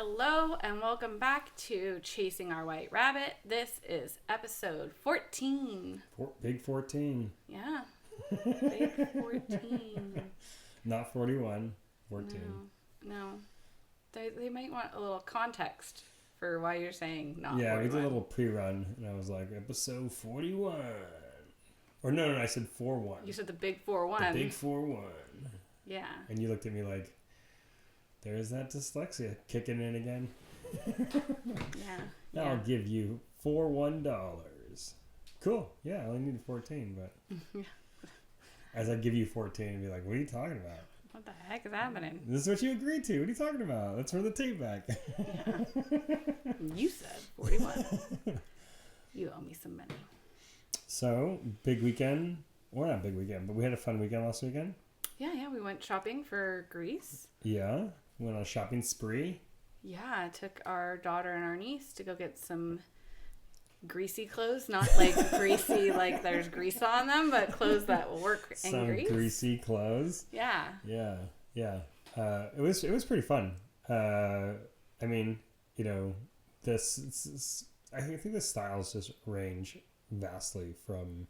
Hello and welcome back to Chasing Our White Rabbit. This is episode 14. Big 14. Yeah, big 14. Not 41, 14. No. They might want a little context for why you're saying not 41. Yeah, we did a little pre-run, and I was like, episode 41. Or no, I said 4-1. You said the big 4-1. The big 4-1. Yeah. And you looked at me like, there's that dyslexia kicking in again. Yeah. I'll give you $41. Cool. Yeah, I only need 14, but as I give you 14, and be like, what are you talking about? What the heck is happening? This is what you agreed to. What are you talking about? Let's run the tape back. Yeah. You said 41. You owe me some money. So, big weekend. Well, not big weekend, but we had a fun weekend last weekend. Yeah. We went shopping for Greece. Yeah. Went on a shopping spree. Yeah, I took our daughter and our niece to go get some greasy clothes. Not like greasy, like there's grease on them, but clothes that will work in Greece. Some greasy clothes. Yeah. Yeah. It was pretty fun. I mean, you know, I think the styles just range vastly from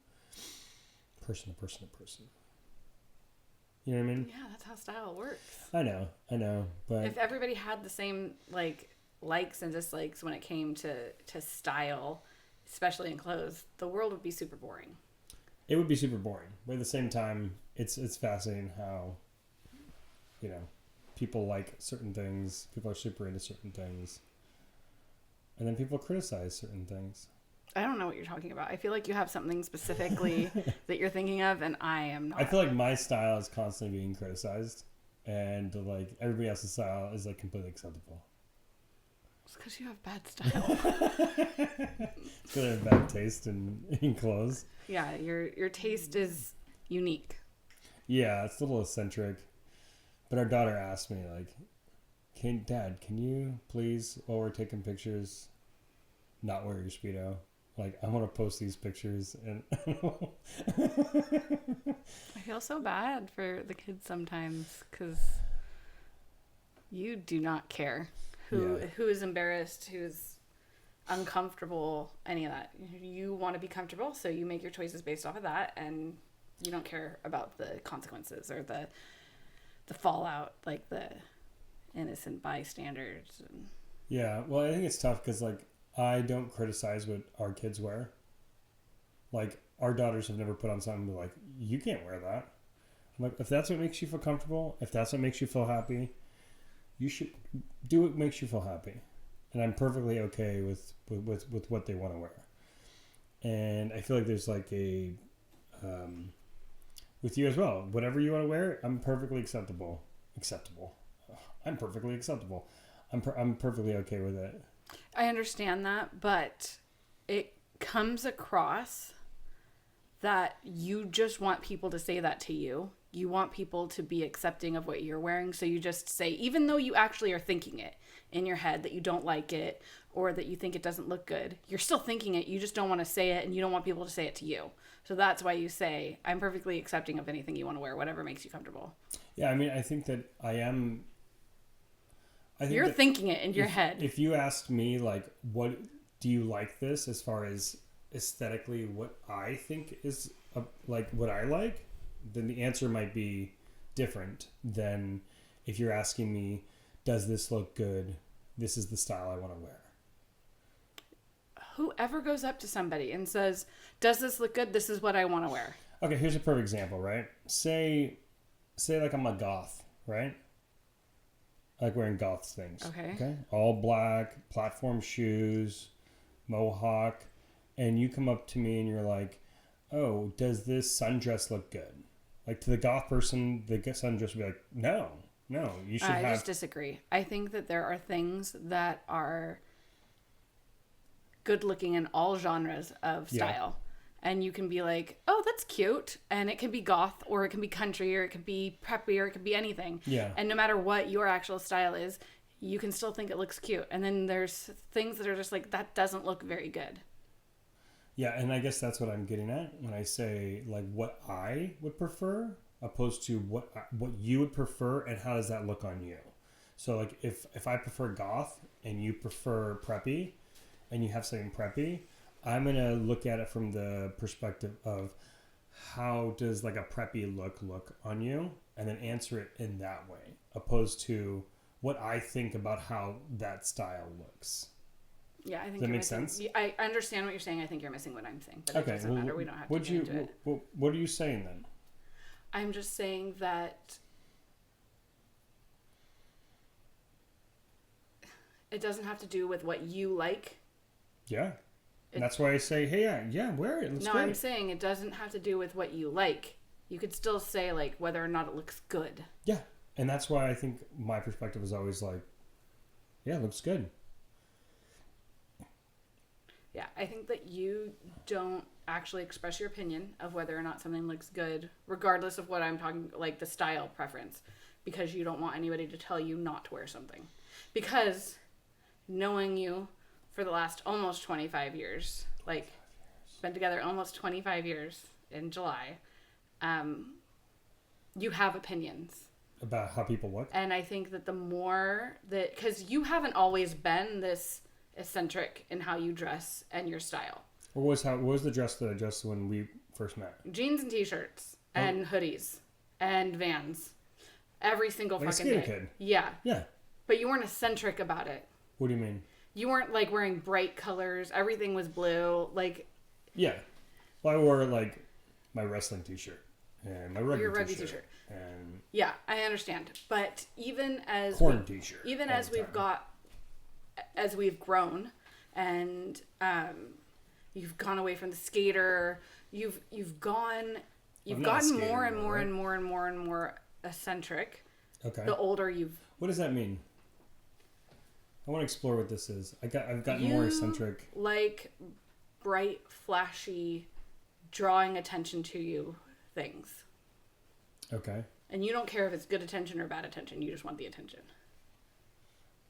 person to person to person. You know what I mean? Yeah, that's how style works. I know, but if everybody had the same likes and dislikes when it came to style, especially in clothes, the world would be super boring. It would be super boring. But at the same time, it's fascinating how, you know, people like certain things, people are super into certain things, and then people criticize certain things. I don't know what you're talking about. I feel like you have something specifically that you're thinking of, and I am not. I feel like my style is constantly being criticized, and like everybody else's style is like completely acceptable. It's because you have bad style. It's because I have bad taste in clothes. Yeah, your taste is unique. Yeah, it's a little eccentric. But our daughter asked me, like, Dad, can you please, while we're taking pictures, not wear your Speedo? Like, I want to post these pictures. And I feel so bad for the kids sometimes because you do not care who is embarrassed, who's uncomfortable, any of that. You want to be comfortable, so you make your choices based off of that, and you don't care about the consequences or the fallout, like the innocent bystanders. Yeah, well, I think it's tough because, like, I don't criticize what our kids wear. Like, our daughters have never put on something and be like, you can't wear that. I'm like, if that's what makes you feel comfortable, if that's what makes you feel happy, you should do what makes you feel happy. And I'm perfectly okay with what they want to wear. And I feel like there's like a, with you as well, whatever you want to wear, I'm perfectly acceptable. I'm perfectly acceptable. I'm perfectly okay with it. I understand that, but it comes across that you just want people to say that to you. You want people to be accepting of what you're wearing, so you just say, even though you actually are thinking it in your head that you don't like it or that you think it doesn't look good, you're still thinking it, you just don't want to say it, and you don't want people to say it to you. So that's why you say, I'm perfectly accepting of anything you want to wear, whatever makes you comfortable. Yeah, I mean, I think that I am... You're thinking it in your head. If you asked me, like, what do you like this as far as aesthetically what I think is, like, what I like, then the answer might be different than if you're asking me, does this look good? This is the style I want to wear. Whoever goes up to somebody and says, does this look good? This is what I want to wear. Okay, here's a perfect example, right? Say like I'm a goth, right? I like wearing goth things. Okay. All black, platform shoes, mohawk, and you come up to me and you're like, oh, does this sundress look good? Like, to the goth person, the sundress would be like, no, you should have... I just disagree. I think that there are things that are good looking in all genres of style. And you can be like, oh, that's cute. And it can be goth, or it can be country, or it can be preppy, or it can be anything. Yeah. And no matter what your actual style is, you can still think it looks cute. And then there's things that are just like, that doesn't look very good. Yeah, and I guess that's what I'm getting at when I say, like, what I would prefer, opposed to what you would prefer, and how does that look on you. So like if I prefer goth and you prefer preppy, and you have something preppy, I'm gonna look at it from the perspective of how does like a preppy look on you, and then answer it in that way, opposed to what I think about how that style looks. Yeah, I think Does that you're make missing. sense? I understand what you're saying. I think you're missing what I'm saying, but it Okay. doesn't matter. We don't have to get into it. What are you saying then? I'm just saying that it doesn't have to do with what you like. Yeah. And that's why I say, hey, yeah, wear it. It looks No, great. I'm saying it doesn't have to do with what you like. You could still say like whether or not it looks good. Yeah. And that's why I think my perspective is always like, yeah, it looks good. Yeah, I think that you don't actually express your opinion of whether or not something looks good, regardless of what I'm talking, like the style preference, because you don't want anybody to tell you not to wear something. Because knowing you for the last almost 25 years, like been together almost 25 years in July, you have opinions. About how people look? And I think that the more that, because you haven't always been this eccentric in how you dress and your style. What was the dress that I dressed when we first met? Jeans and t-shirts and hoodies and Vans every single like fucking a day. skater kid. Yeah. Yeah. But you weren't eccentric about it. What do you mean? You weren't like wearing bright colors. Everything was blue. Like, yeah. Well, I wore like my wrestling t-shirt and my rugby your rugby t-shirt. t-shirt. And yeah, I understand. But even as corn t-shirt. Even as we've grown and you've gone away from the skater, you've gotten more and more and more and more and more eccentric. Okay. The older you've. What does that mean? I want to explore what this is. I've gotten more eccentric. Like bright, flashy, drawing attention to you things. Okay. And you don't care if it's good attention or bad attention. You just want the attention.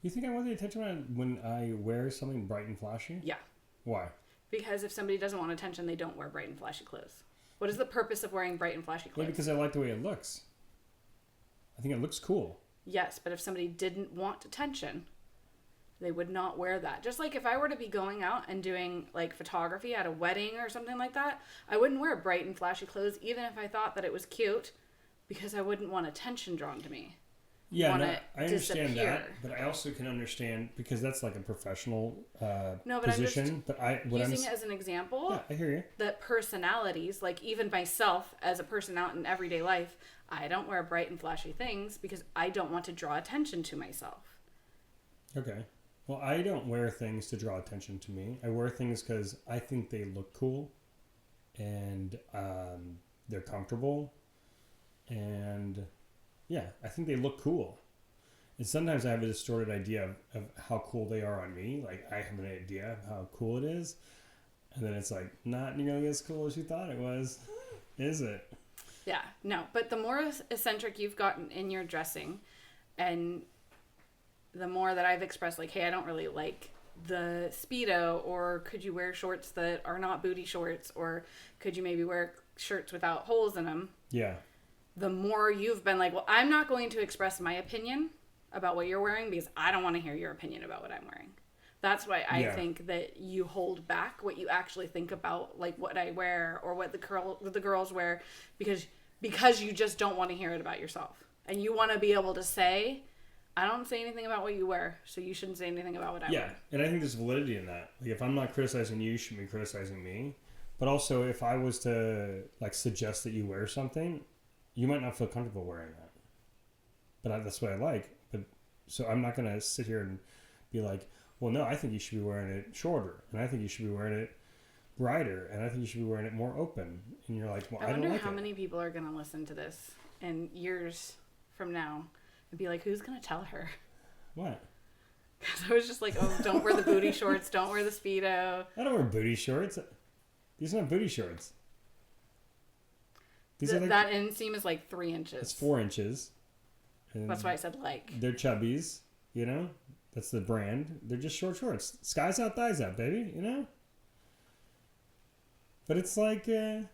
You think I want the attention when I wear something bright and flashy? Yeah. Why? Because if somebody doesn't want attention, they don't wear bright and flashy clothes. What is the purpose of wearing bright and flashy clothes? Well, because I like the way it looks. I think it looks cool. Yes, but if somebody didn't want attention, they would not wear that. Just like if I were to be going out and doing like photography at a wedding or something like that, I wouldn't wear bright and flashy clothes even if I thought that it was cute, because I wouldn't want attention drawn to me. Yeah, no, I understand that, but I also can understand because that's like a professional position. I'm using it as an example. Yeah, I hear you. That personalities, like even myself as a person out in everyday life, I don't wear bright and flashy things because I don't want to draw attention to myself. Okay. Well, I don't wear things to draw attention to me. I wear things because I think they look cool and they're comfortable. And yeah, I think they look cool. And sometimes I have a distorted idea of how cool they are on me. Like I have an idea of how cool it is. And then it's like, not nearly as cool as you thought it was. Is it? Yeah, no. But the more eccentric you've gotten in your dressing, and the more that I've expressed like, hey, I don't really like the Speedo, or could you wear shorts that are not booty shorts, or could you maybe wear shirts without holes in them? Yeah. The more you've been like, well, I'm not going to express my opinion about what you're wearing because I don't want to hear your opinion about what I'm wearing. That's why I think that you hold back what you actually think about, like what I wear or what the girls wear, because you just don't want to hear it about yourself. And you want to be able to say, I don't say anything about what you wear, so you shouldn't say anything about what I wear. Yeah, and I think there's validity in that. Like, if I'm not criticizing you shouldn't be criticizing me. But also, if I was to like suggest that you wear something, you might not feel comfortable wearing that. But that's what I like. But so I'm not going to sit here and be like, well, no, I think you should be wearing it shorter. And I think you should be wearing it brighter. And I think you should be wearing it more open. And you're like, well, I don't like it. I wonder how many people are going to listen to this in years from now and be like, who's going to tell her? What? Because I was just like, oh, don't wear the booty shorts. Don't wear the Speedo. I don't wear booty shorts. These are not booty shorts. That inseam is like 3 inches. It's 4 inches. That's why I said like. They're chubbies, you know? That's the brand. They're just short shorts. Skies out, thighs out, baby, you know? But it's like... You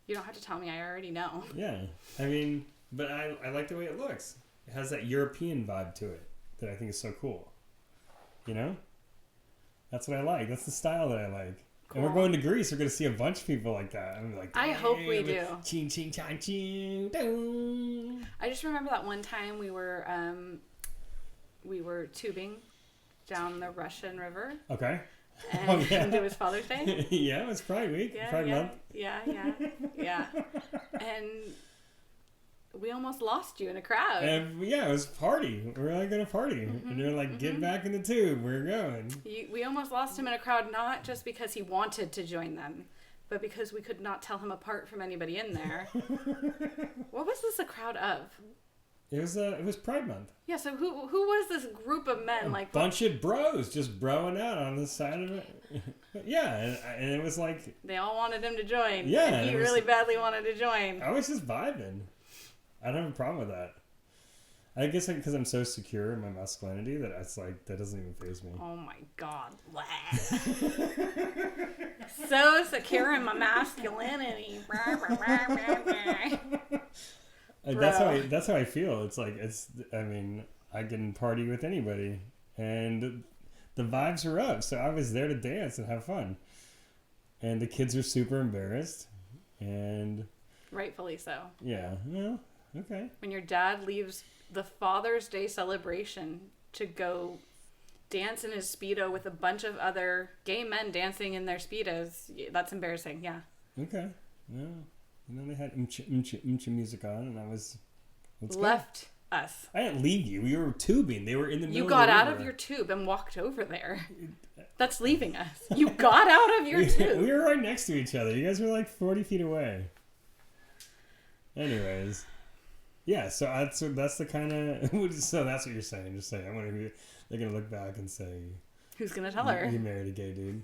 don't have to tell me. I already know. Yeah. I mean, But I like the way it looks. It has that European vibe to it that I think is so cool. You know? That's what I like. That's the style that I like. Cool. And we're going to Greece. We're going to see a bunch of people like that. I'm like, I hope we do. Ching, ching, chang, ching, dong. I just remember that one time we were tubing down the Russian River. Okay. And it was Father's Day. Yeah, it was Pride Week. Pride Month. Yeah. And we almost lost you in a crowd. And it was a party. We were like going to party. And they're like, get back in the tube. We're going. We almost lost him in a crowd, not just because he wanted to join them, but because we could not tell him apart from anybody in there. What was this a crowd of? It was Pride Month. Yeah, so who was this group of men? A bunch of bros just broing out on the side of it. Yeah, and it was like... They all wanted him to join. Yeah. And he really badly wanted to join. I was just vibing. I don't have a problem with that. I guess because I'm so secure in my masculinity that it's like, that doesn't even faze me. Oh my God. So secure in my masculinity. That's how I feel. It's like, I can party with anybody. And the vibes are up. So I was there to dance and have fun. And the kids are super embarrassed. And... Rightfully so. Yeah. Well, okay. When your dad leaves the Father's Day celebration to go dance in his Speedo with a bunch of other gay men dancing in their Speedos, that's embarrassing. Yeah. Okay. Yeah. And then they had umcha music on, and I was... Left us. I didn't leave you. We were tubing. They were in the middle You got of the out of your tube and walked over there. That's leaving us. You got out of your tube. We were right next to each other. You guys were like 40 feet away. Anyways. Yeah, so that's the kind of... So that's what you're saying. Just saying. They're going to look back and say... Who's going to tell her? You married a gay dude.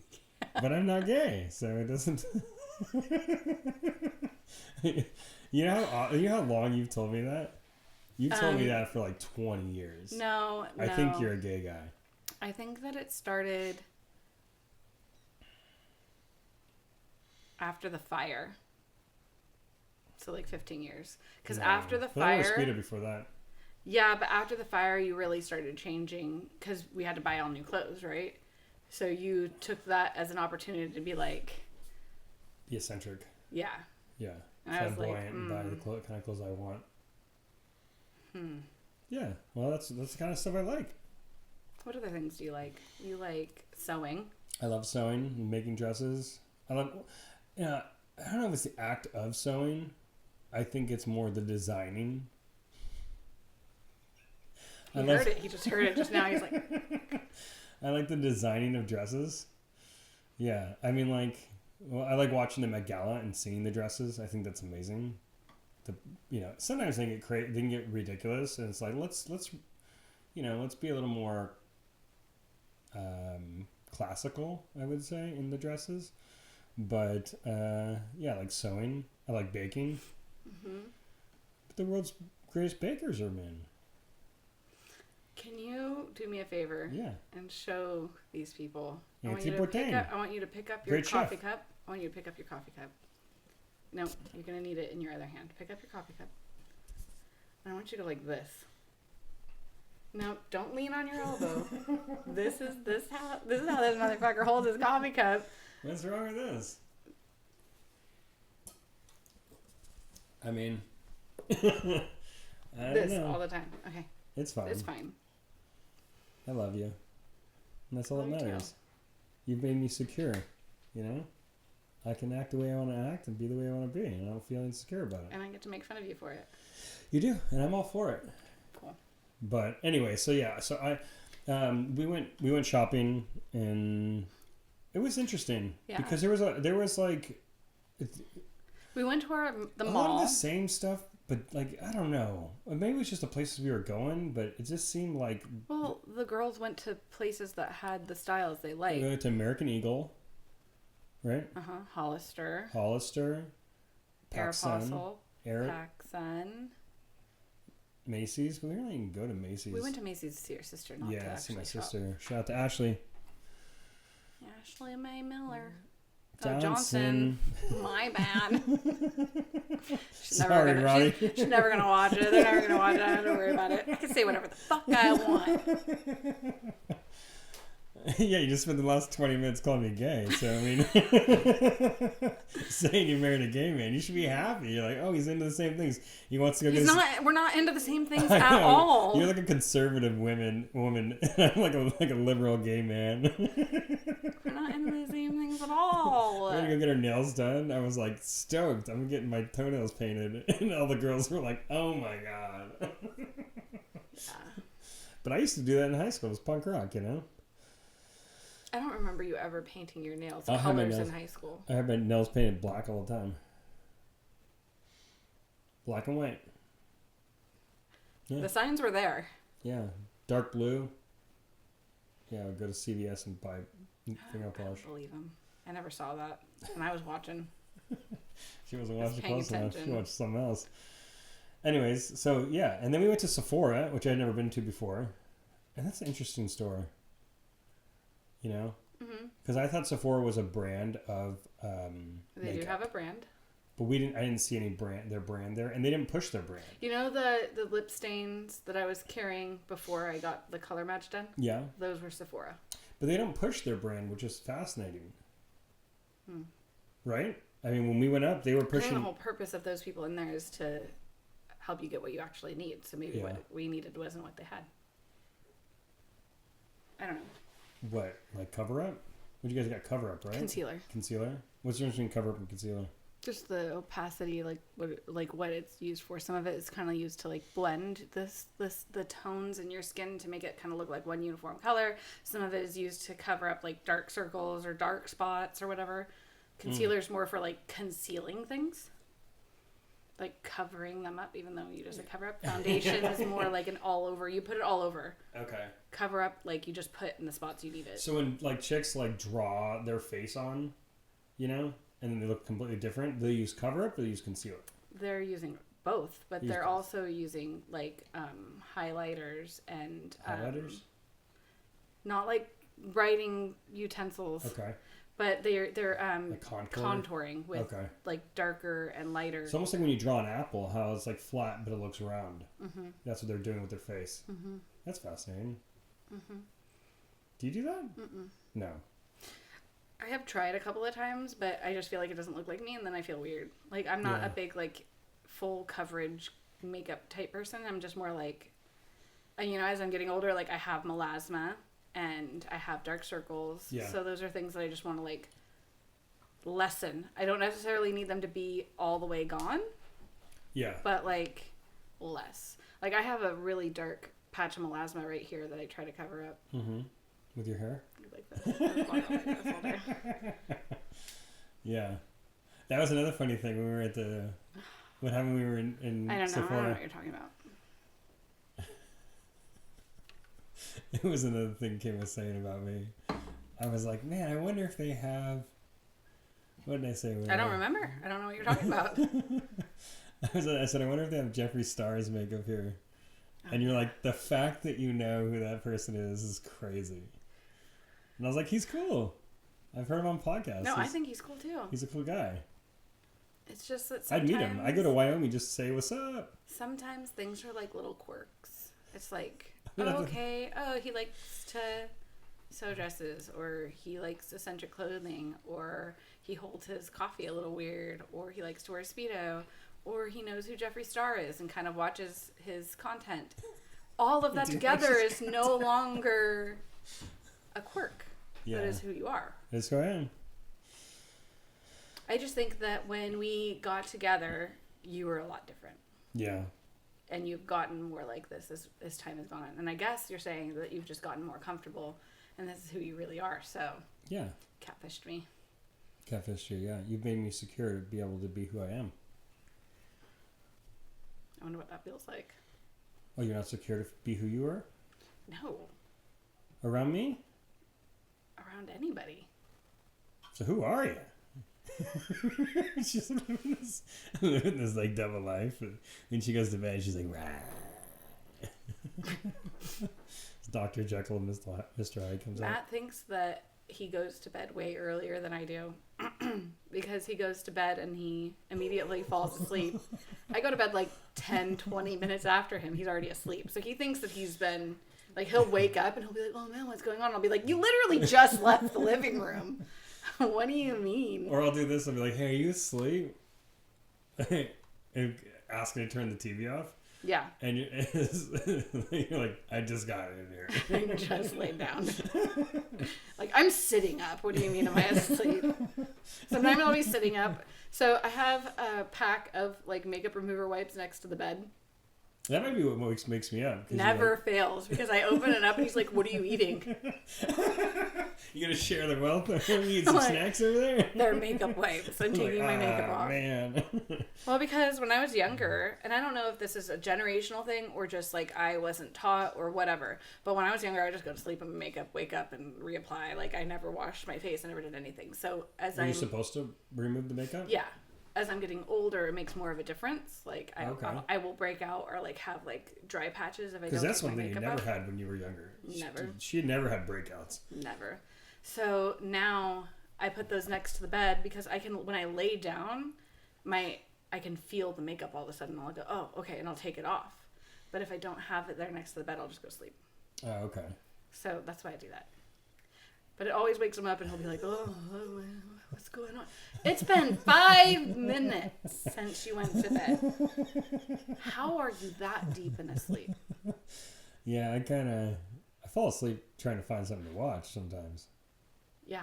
But I'm not gay, so it doesn't... You know how long you've told me that? You've told me that for like 20 years. No. I think you're a gay guy. I think that it started after the fire. So like 15 years. Because after the fire... I was Speedo before that. Yeah, but after the fire, you really started changing because we had to buy all new clothes, right? So you took that as an opportunity to be like... Be eccentric. Yeah. Yeah. And I was like, and buy the kind of clothes I want. Yeah. Well, that's the kind of stuff I like. What other things do you like? You like sewing. I love sewing and making dresses. I don't know if it's the act of sewing. I think it's more the designing. He heard it. He just heard it just now. He's like... I like the designing of dresses. Yeah. I like watching the Met Gala and seeing the dresses. I think that's amazing. Sometimes they can get ridiculous, and it's like let's be a little more classical, I would say, in the dresses. But I like sewing. I like baking. But the world's greatest bakers are men. Can you do me a favor? Yeah. And show these people. I I want you to pick up your coffee cup. I want you to pick up your coffee cup. No, you're going to need it in your other hand. Pick up your coffee cup. And I want you to like this. No, don't lean on your elbow. This is how this motherfucker holds his coffee cup. What's wrong with this? I don't know. All the time. Okay. It's fine. It's fine. I love you. And that's all that matters. You've made me secure, I can act the way I want to act and be the way I want to be, and I don't feel insecure about it. And I get to make fun of you for it. You do, and I'm all for it. Cool. But anyway, so I we went shopping, and it was interesting because there was like we went to the mall. A lot of the same stuff, but like I don't know. Maybe it was just the places we were going, but it just seemed like the girls went to places that had the styles they liked. We went to American Eagle. Right? Hollister. PacSun. PacSun. Macy's. But we didn't even go to Macy's. We went to Macy's to see your sister, not to actually see my shop. sister. Shout out to Ashley. Ashley Mae Miller. Johnson. My bad. Sorry, Ronnie. She's never going to watch it. They're never going to watch it. I don't have to worry about it. I can say whatever the fuck I want. Yeah, you just spent the last 20 minutes calling me gay. So, I mean, saying you married a gay man, you should be happy. You're like, oh, he's into the same things. He wants to go We're not into the same things at all. You're like a conservative woman. I'm like a liberal gay man. We're not into the same things at all. We're going to go get our nails done. I was like stoked. I'm getting my toenails painted. And all the girls were like, oh my God. Yeah. But I used to do that in high school. It was punk rock, you know? I don't remember you ever painting your nails colors in high school. I have my nails painted black all the time. Black and white. Yeah. The signs were there. Yeah. Dark blue. Yeah, I'd go to CVS and buy fingernail polish. I don't believe him. I never saw that. And I was watching. She wasn't watching close attention. enough. She watched something else. Anyways, so yeah. And then we went to Sephora, which I'd never been to before. And that's an interesting store. You know? Because I thought Sephora was a brand of They makeup. do have a brand. But I didn't see their brand there. And they didn't push their brand. You know the lip stains that I was carrying before I got the color match done? Yeah. Those were Sephora. But they don't push their brand, which is fascinating. Right? I mean, when we went up, they were I think pushing... the whole purpose of those people in there is to help you get what you actually need. So maybe what we needed wasn't what they had. I don't know. What? Like cover up? What you guys got? Cover up, right? Concealer. Concealer? What's the difference between cover up and concealer? Just the opacity, like what it's used for. Some of it is kind of used to like blend the tones in your skin to make it kind of look like one uniform color. Some of it is used to cover up like dark circles or dark spots or whatever. Concealer's more for like concealing things, like covering them up, even though you just cover up. Foundation is more like an all over. You put it all over. Okay. Cover up, like you just put in the spots you need it. So when like chicks like draw their face on, you know, and then they look completely different, do they use cover up or do they use concealer? They're using both, but they're also using like highlighters and highlighters. Not like writing utensils. Okay. But they're like contouring with like darker and lighter. It's almost like when you draw an apple, how it's like flat but it looks round. Mm-hmm. That's what they're doing with their face. Mm-hmm. That's fascinating. Mm-hmm. Do you do that? Mm-mm. No. I have tried a couple of times, but I just feel like it doesn't look like me, and then I feel weird. Like I'm not a big like full coverage makeup type person. I'm just more like, you know, as I'm getting older, like I have melasma. And I have dark circles. Yeah. So those are things that I just want to like lessen. I don't necessarily need them to be all the way gone. Yeah. But like less. Like I have a really dark patch of melasma right here that I try to cover up. Mm-hmm. With your hair? Like this. Like this all day. Yeah. That was another funny thing when we were at the... What happened when we were in I don't know. Sephora? I don't know what you're talking about. It was another thing Kim was saying about me. I was like, man, I wonder if they have... What did I say? I don't remember. I don't know what you're talking about. I said, I wonder if they have Jeffree Star's makeup here. And you're like, the fact that you know who that person is crazy. And I was like, he's cool. I've heard him on podcasts. No, I think he's cool too. He's a cool guy. It's just that sometimes... I'd meet him. I go to Wyoming just to say, what's up? Sometimes things are like little quirks. It's like... Oh, okay. Oh, he likes to sew dresses, or he likes eccentric clothing, or he holds his coffee a little weird, or he likes to wear Speedo, or he knows who Jeffree Star is and kind of watches his content. All of that together is no longer a quirk. Yeah. That is who you are. That's who I am. I just think that when we got together, you were a lot different. Yeah. And you've gotten more like this as time has gone on. And I guess you're saying that you've just gotten more comfortable and this is who you really are. So yeah, catfished me. Catfished you, yeah. You've made me secure to be able to be who I am. I wonder what that feels like. Oh, you're not secure to be who you are? No. Around me? Around anybody. So who are you? She's living this like double life. And when she goes to bed, she's like, rah. Dr. Jekyll and Mr. Hyde comes out. Matt thinks that he goes to bed way earlier than I do. because he goes to bed and he immediately falls asleep. I go to bed like 10, 20 minutes after him. He's already asleep. So he thinks that he's been, like, he'll wake up and he'll be like, oh man, what's going on? I'll be like, you literally just left the living room. What do you mean? Or I'll do this. I'll be like, hey, are you asleep? And ask me to turn the TV off. Yeah. And you're like, I just got it in here. I just laid down. Like, I'm sitting up. What do you mean, am I asleep? Sometimes I'll be sitting up. So I have a pack of, like, makeup remover wipes next to the bed. That might be what makes me up. Never fails, because I open it up and he's like, what are you eating? You gonna share the wealth? You eat some snacks over there? They're makeup wipes. I'm taking my makeup off. Man. Well, because when I was younger, and I don't know if this is a generational thing or just like I wasn't taught or whatever, but when I was younger, I would just go to sleep and makeup, wake up and reapply. Like, I never washed my face. I never did anything. So Are you supposed to remove the makeup? Yeah. As I'm getting older, it makes more of a difference. Like, I will break out or like have like dry patches if I don't. Because that's one thing you never had when you were younger. Never. She had never had breakouts. Never. So now I put those next to the bed because I can, when I lay down, I can feel the makeup all of a sudden. I'll go, oh, okay, and I'll take it off. But if I don't have it there next to the bed, I'll just go to sleep. Oh, okay. So that's why I do that. But it always wakes him up and he'll be like, oh, what's going on? It's been 5 minutes since you went to bed. How are you that deep in a sleep? Yeah, I fall asleep trying to find something to watch sometimes. Yeah.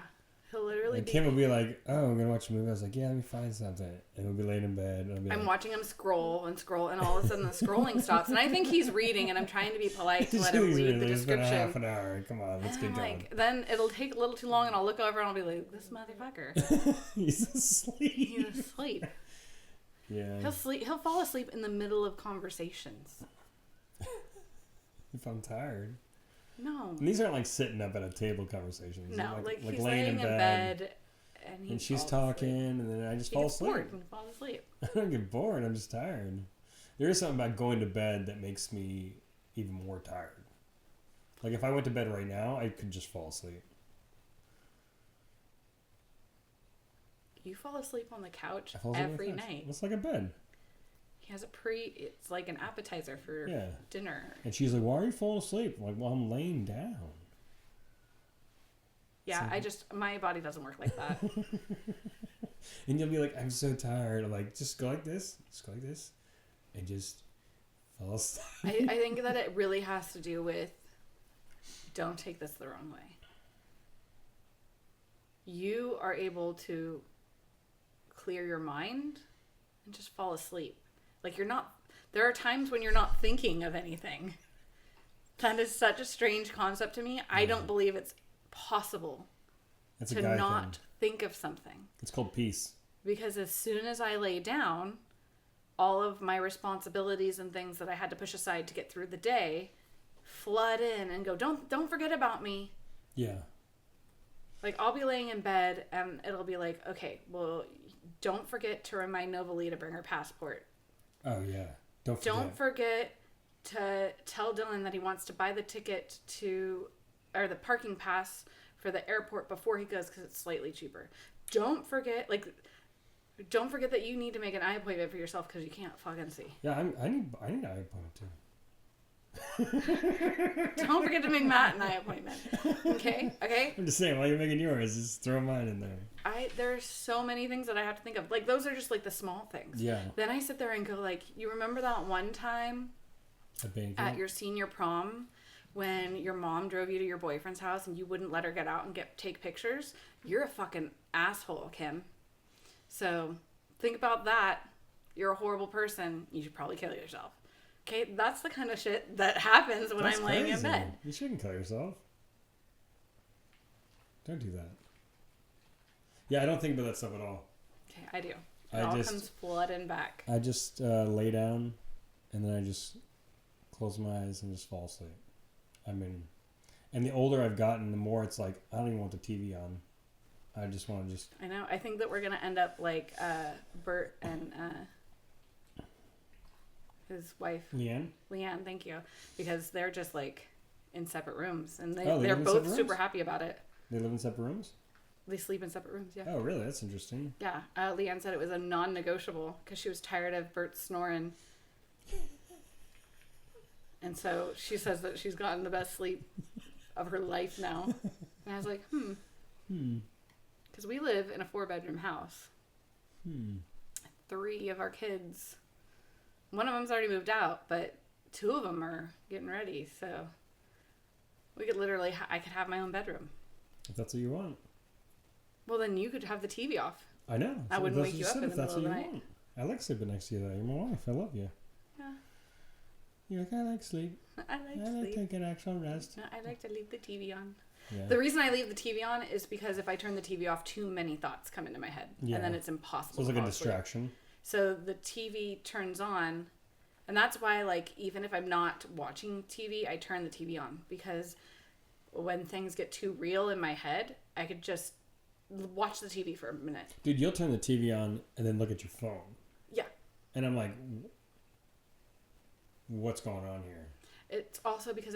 He'll literally Kim will be like, oh, I'm going to watch a movie. I was like, yeah, let me find something. And we'll be laying in bed. And I'm watching him scroll, and all of a sudden the scrolling stops. And I think he's reading, and I'm trying to be polite to let him read the description. It's been half an hour. Come on, let's get going. Then it'll take a little too long, and I'll look over, and I'll be like, this motherfucker. He's asleep. He's asleep. Yeah. He'll fall asleep in the middle of conversations. If I'm tired. No. And these aren't like sitting up at a table conversations. No, like he's laying in bed and she's talking, and then I just fall asleep. Bored and fall asleep. I don't get bored. I'm just tired. There is something about going to bed that makes me even more tired. Like if I went to bed right now, I could just fall asleep. You fall asleep on the couch every every night. It's like a bed. He has it's like an appetizer for dinner. And she's like, why are you falling asleep? I'm like, well, I'm laying down. Yeah, so, my body doesn't work like that. And you'll be like, I'm so tired. I'm like, just go like this. Just go like this. And just fall asleep. I think that it really has to do with, don't take this the wrong way. You are able to clear your mind and just fall asleep. Like there are times when you're not thinking of anything. That is such a strange concept to me. I don't believe it's possible to not think of something. It's called peace. Because as soon as I lay down, all of my responsibilities and things that I had to push aside to get through the day flood in and go, don't forget about me. Yeah. Like I'll be laying in bed and it'll be like, okay, well, don't forget to remind Novalee to bring her passport. Oh, yeah. Don't forget to tell Dylan that he wants to buy the ticket or the parking pass for the airport before he goes because it's slightly cheaper. Don't forget that you need to make an eye appointment for yourself because you can't fucking see. Yeah, I need an eye appointment too. Don't forget to make Matt an eye appointment. Okay? I'm just saying, while you're making yours, just throw mine in there. There's so many things that I have to think of. Like, those are just, like, the small things. Yeah. Then I sit there and go, like, you remember that one time at your senior prom when your mom drove you to your boyfriend's house and you wouldn't let her get out and take pictures? You're a fucking asshole, Kim. So, think about that. You're a horrible person. You should probably kill yourself. Okay, that's the kind of shit that happens when I'm laying in bed. You shouldn't kill yourself. Don't do that. Yeah, I don't think about that stuff at all. Okay, I do. It all comes flooding back. I just lay down, and then I just close my eyes and just fall asleep. I mean, and the older I've gotten, the more it's like, I don't even want the TV on. I just want to just... I know. I think that we're going to end up like Bert and... his wife. Leanne, thank you. Because they're just like in separate rooms. And they're both super happy about it. They live in separate rooms? They sleep in separate rooms, yeah. Oh, really? That's interesting. Yeah. Leanne said it was a non-negotiable because she was tired of Bert snoring. And so she says that she's gotten the best sleep of her life now. And I was like, because we live in a 4-bedroom house. 3 of our kids, one of them's already moved out, but 2 of them are getting ready. So we could literally, I could have my own bedroom. If that's what you want. Well, then you could have the TV off. I know. I wouldn't wake you up in the middle of the night. Want. I like sleeping next to you, though. You're my wife. I love you. Yeah. You're like, I like sleep. I like sleep. Taking actual rest. I like to leave the TV on. Yeah. The reason I leave the TV on is because if I turn the TV off, too many thoughts come into my head. Yeah. And then it's impossible. So it's like a distraction. So the TV turns on. And that's why, like, even if I'm not watching TV, I turn the TV on. Because when things get too real in my head, I could just watch the TV for a minute. Dude, you'll turn the TV on and then look at your phone. Yeah. And I'm like, what's going on here? It's also because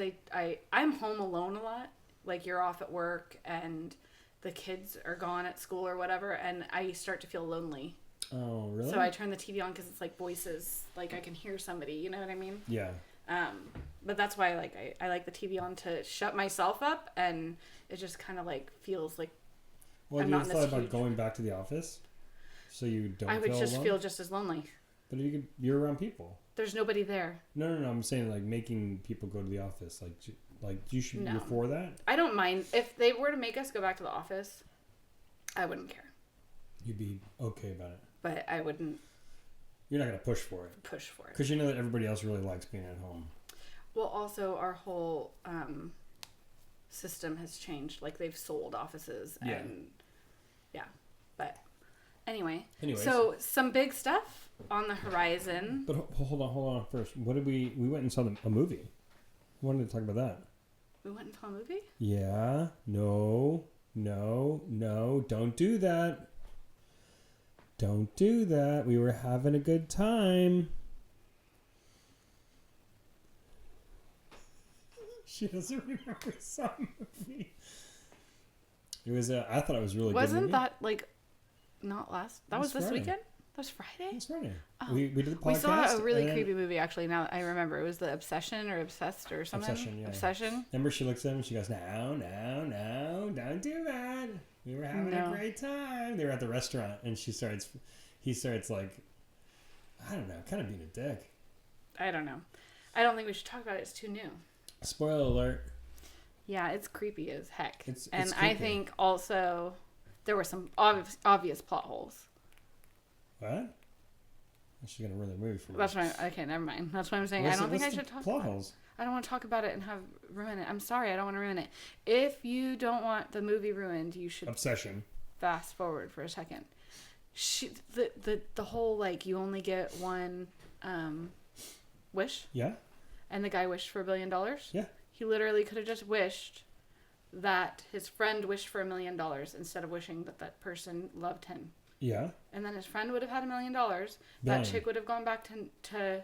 I'm home alone a lot. Like, you're off at work and the kids are gone at school or whatever, and I start to feel lonely. Oh, really? So I turn the TV on because it's like voices. Like, I can hear somebody, you know what I mean? Yeah. But that's why I like the TV on to shut myself up, and it just kind of like feels like well, you thought about going back to the office so you don't I would feel just alone? feel just as lonely. But you're around people. There's nobody there. No. I'm saying like making people go to the office. Like you should be for that. I don't mind if they were to make us go back to the office. I wouldn't care. You'd be okay about it. But I wouldn't. You're not gonna push for it. Because you know that everybody else really likes being at home. Well, also our whole system has changed. Like, they've sold offices and but anyway. Anyways. So some big stuff on the horizon. But hold on first. What did we went and saw a movie. We wanted to talk about that. We went and saw a movie? Yeah. No. Don't do that. Don't do that. We were having a good time. She doesn't remember some movie. It was. I thought it was really. Wasn't good that like not last? That was this Friday. weekend. That was Friday. It's Friday. Oh. We did the podcast. We saw a really creepy movie. Actually, now that I remember, it was the Obsession or Obsessed or something. Obsession. Yeah. Obsession. Remember, she looks at him and she goes, "No, don't do that. We were having a great time." They were at the restaurant, and he starts like, I don't know, kind of being a dick. I don't know. I don't think we should talk about it. It's too new. Spoiler alert. Yeah, it's creepy as heck. It's and creepy. I think also there were some obvious plot holes. What? She's gonna ruin the movie for me. That's right. Okay, never mind. That's what I'm saying. I don't think I should talk plot about holes. I don't want to talk about it and ruin it. I'm sorry. I don't want to ruin it. If you don't want the movie ruined, you should Obsession. Fast forward for a second. The whole like you only get one wish. Yeah. And the guy wished for $1 billion. Yeah. He literally could have just wished that his friend wished for $1 million instead of wishing that person loved him. Yeah. And then his friend would have had $1 million. That chick would have gone back to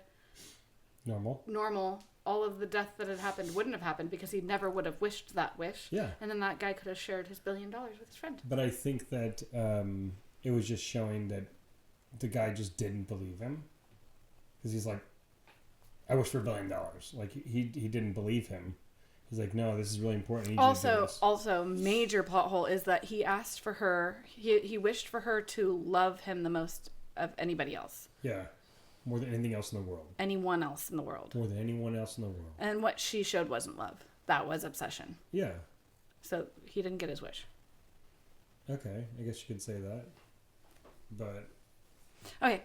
normal. All of the death that had happened wouldn't have happened because he never would have wished that wish. Yeah. And then that guy could have shared his $1 billion with his friend. But I think that it was just showing that the guy just didn't believe him. Because he's like, I wish for $1 billion. Like, he didn't believe him. He's like, no, this is really important. Also, major plot hole is that he asked for her, he wished for her to love him the most of anybody else. Yeah. More than anything else in the world. Anyone else in the world. More than anyone else in the world. And what she showed wasn't love. That was obsession. Yeah. So he didn't get his wish. Okay, I guess you could say that. But. Okay.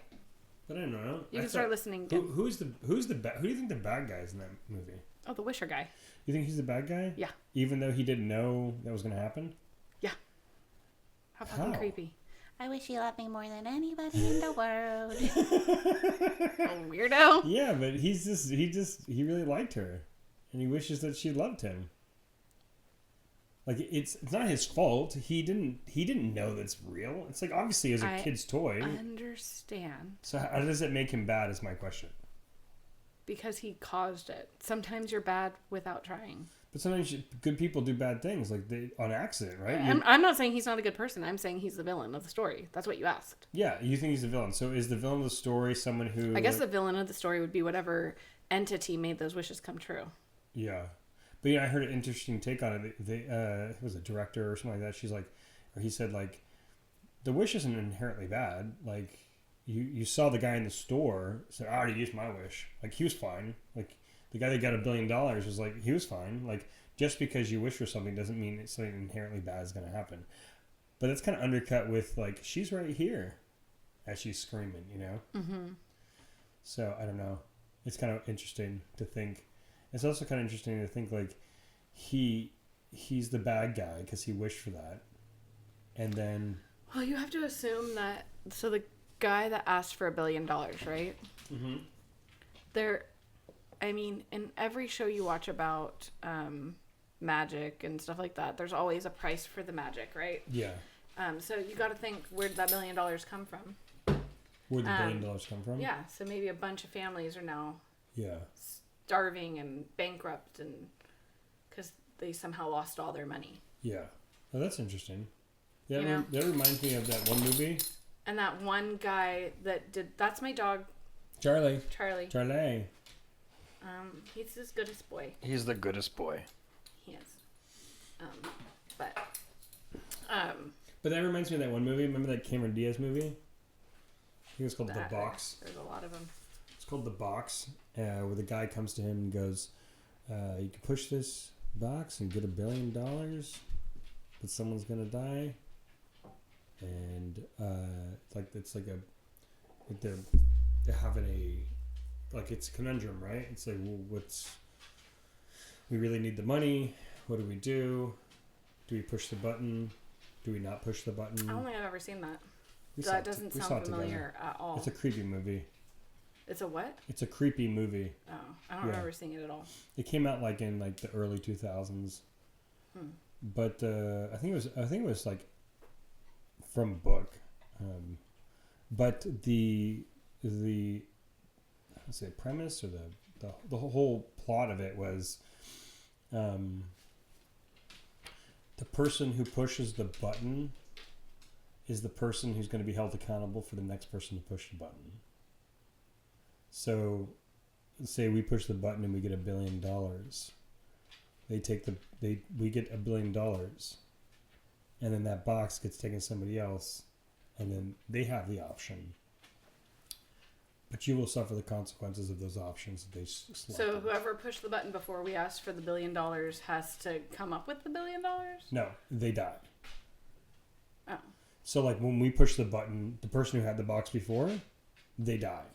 But I don't know. You can start listening. Who do you think the bad guy is in that movie? Oh, the Wisher guy. You think he's the bad guy? Yeah. Even though he didn't know that was going to happen? Yeah. How fucking creepy. I wish you loved me more than anybody in the world. A weirdo. Yeah, but he really liked her. And he wishes that she loved him. Like, it's not his fault. He didn't know that's real. It's like, obviously, it was a kid's toy. I understand. So how does it make him bad is my question. Because he caused it. Sometimes you're bad without trying. But sometimes good people do bad things, like they on accident, right? I'm not saying he's not a good person. I'm saying he's the villain of the story. That's what you asked. Yeah, you think he's the villain. So is the villain of the story someone who... I guess the villain of the story would be whatever entity made those wishes come true. Yeah. But yeah, I heard an interesting take on it. It was a director or something like that. She's like, or he said like, the wish isn't inherently bad. Like, you saw the guy in the store said, I already used my wish. Like, he was fine. Like, the guy that got $1 billion was like, he was fine. Like, just because you wish for something doesn't mean it's something inherently bad is going to happen. But it's kind of undercut with like, she's right here as she's screaming, you know? Mm-hmm. So, I don't know. It's kind of interesting to think. It's also kind of interesting to think like he's the bad guy because he wished for that. And then... Well, you have to assume that... So the guy that asked for $1 billion, right? Mm-hmm. I mean, in every show you watch about magic and stuff like that, there's always a price for the magic, right? Yeah. So you got to think, where did that $1 billion come from? Where'd the $1 billion come from? Yeah, so maybe a bunch of families are now Yeah. starving and bankrupt and because they somehow lost all their money. Yeah. Oh, that's interesting. Yeah, You know? that reminds me of that one movie. And that one guy that did... That's my dog, Charlie. Charlie. Charlie. He's as good as boy. He's the goodest boy. He is. But that reminds me of that one movie. Remember that Cameron Diaz movie? I think it was called The Box. There's a lot of them. It's called The Box, where the guy comes to him and goes, you can push this box and get $1 billion, but someone's going to die. And they're having it's a conundrum, right? It's like, well, we really need the money. What do we do? Do we push the button? Do we not push the button? I don't think I've ever seen that. That doesn't sound familiar at all. It's a creepy movie. It's a what? It's a creepy movie. Oh, I don't remember seeing it at all. It came out like in like the early 2000s. But I think it was like from a book. But the let's say premise or the whole plot of it was the person who pushes the button is the person who's going to be held accountable for the next person to push the button. So, say we push the button and we get $1 billion. We get $1 billion, and then that box gets taken to somebody else, and then they have the option. But you will suffer the consequences of those options that they selected. So whoever pushed the button before we asked for the $1 billion has to come up with the $1 billion? No, they die. Oh. So like when we push the button, the person who had the box before, they die.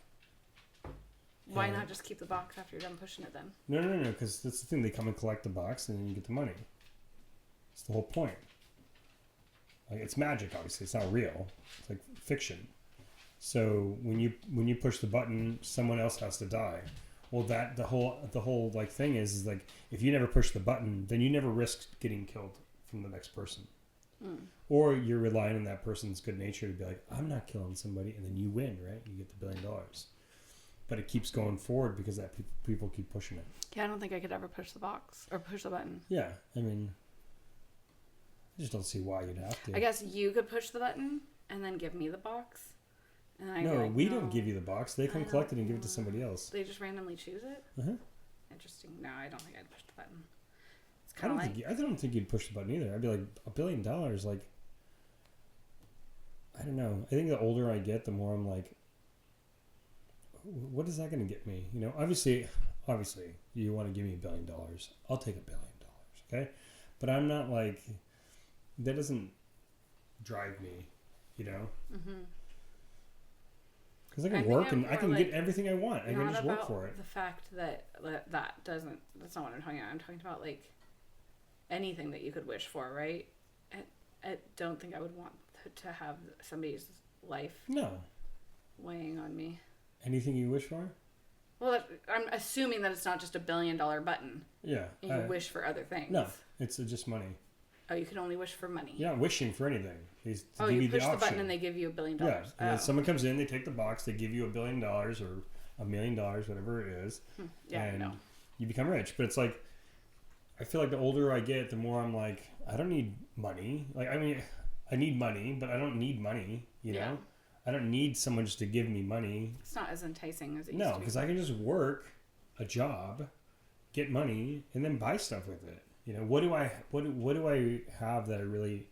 Why not just keep the box after you're done pushing it then? No, because that's the thing. They come and collect the box and then you get the money. It's the whole point. Like, it's magic, obviously. It's not real. It's like fiction. So when you push the button, someone else has to die. Well, the whole like thing is like, if you never push the button, then you never risk getting killed from the next person. Or you're relying on that person's good nature to be like, I'm not killing somebody, and then you win, right? You get the $1 billion. But it keeps going forward because that people keep pushing it. Yeah, I don't think I could ever push the box or push the button. Yeah, I mean, I just don't see why you'd have to. I guess you could push the button and then give me the box. And I'd no, like, we don't give you the box. They come collect it and give it to somebody else. They just randomly choose it? Uh-huh. Interesting. No, I don't think I'd push the button. It's I kind of I don't think you'd push the button either. I'd be like, $1 billion, like, I don't know. I think the older I get, the more I'm like, what is that going to get me? You know, obviously, you want to give me $1 billion. I'll take $1 billion, okay? But I'm not like, that doesn't drive me, you know? Because I can work and I can get everything I want. I can just work for it. The fact that that's not what I'm talking about. I'm talking about like anything that you could wish for, right? I don't think I would want to have somebody's life weighing on me. Anything you wish for? Well, I'm assuming that it's not just $1 billion button. Yeah. And you wish for other things. No, it's just money. Oh, you can only wish for money. Yeah, wishing for anything. You push the button and they give you $1 billion. Yeah, and then someone comes in, they take the box, they give you $1 billion or $1 million, whatever it is. Yeah, and I know. you become rich. But it's like, I feel like the older I get, the more I'm like, I don't need money. Like, I mean, I need money, but I don't need money, you know? I don't need someone just to give me money. It's not as enticing as it used No, to be. because I can just work a job, get money, and then buy stuff with it. You know, what do I have that I really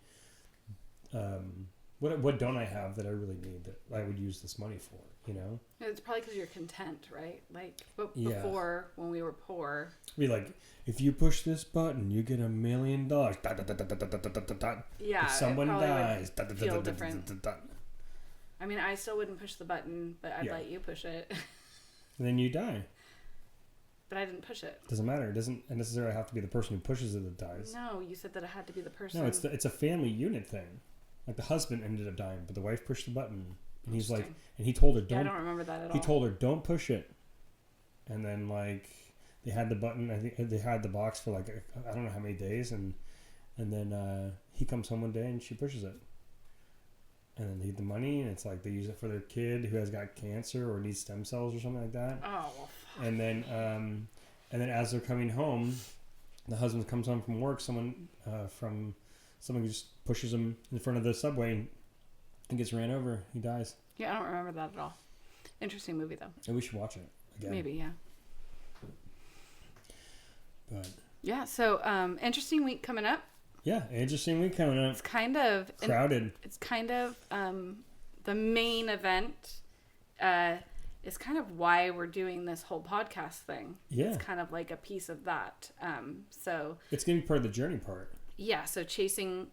what don't I have that I really need that I would use this money for, you know? It's probably because you're content, right? Like, but Yeah. before, when we were poor... Be like, if you push this button, you get $1 million. Yeah, if someone dies, feel different. I mean, I still wouldn't push the button, but I'd let you push it. And then you die. But I didn't push it. Doesn't matter. It doesn't necessarily have to be the person who pushes it that dies. No, you said that it had to be the person. No, it's a family unit thing. Like the husband ended up dying, but the wife pushed the button. And he's like, and he told her, don't. I don't remember that at all. He told her, don't push it. And then like they had the button. I think they had the box for like I don't know how many days, and then he comes home one day and she pushes it. And then they get the money, and it's like they use it for their kid who has got cancer or needs stem cells or something like that. Oh, well, fuck. And then as they're coming home, the husband comes home from work. Someone just pushes him in front of the subway and gets ran over. He dies. Yeah, I don't remember that at all. Interesting movie, though. And we should watch it again. Maybe, yeah. But yeah, so interesting week coming up. Yeah, interesting week coming up. It's kind of crowded. It's kind of the main event is kind of why we're doing this whole podcast thing. Yeah, it's kind of like a piece of that. So it's gonna be part of the journey part. Yeah, so chasing